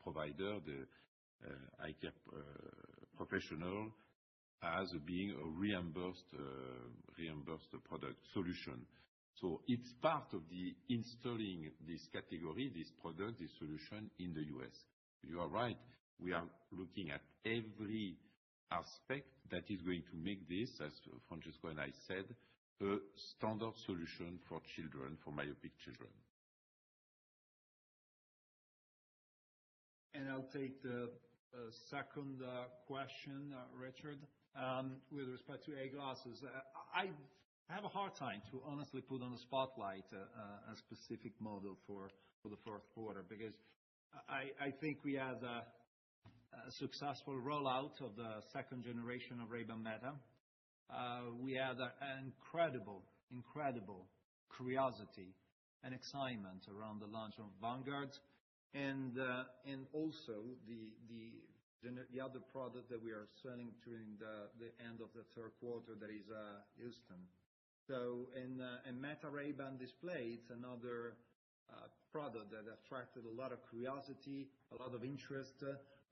Speaker 3: provider, the eye care professional, as being a reimbursed product solution. It's part of the installing this category, this product, this solution in the U.S. You are right. We are looking at every aspect that is going to make this, as Francesco and I said, a standard solution for children, for myopic children.
Speaker 4: I'll take the second question, Richard, with respect to AI glasses. I have a hard time to honestly put on the spotlight a specific model for the fourth quarter, because I think we had successful rollout of the second generation of Ray-Ban Meta. We had an incredible curiosity and excitement around the launch of Vanguard, and also the other product that we are selling during the end of the third quarter, that is Houston. So in Meta Ray-Ban display, it's another product that attracted a lot of curiosity, a lot of interest.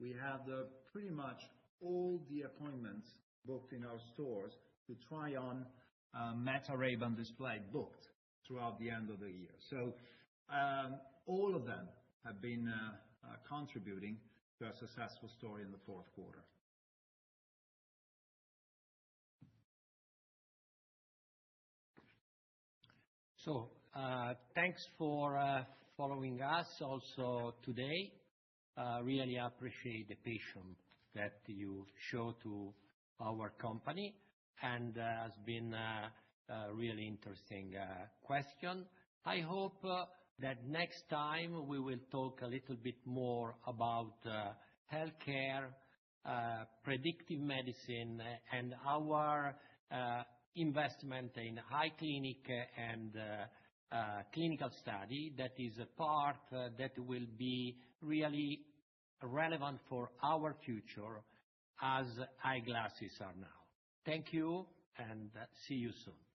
Speaker 4: We had pretty much all the appointments booked in our stores to try on Meta Ray-Ban display booked throughout the end of the year. So all of them have been contributing to a successful story in the fourth quarter.
Speaker 2: So thanks for following us also today. Really appreciate the patience that you show to our company, and has been a really interesting question. I hope that next time we will talk a little bit more about healthcare, predictive medicine, and our investment in high clinic and clinical study. That is a part that will be really relevant for our future as eyeglasses are now. Thank you, and see you soon.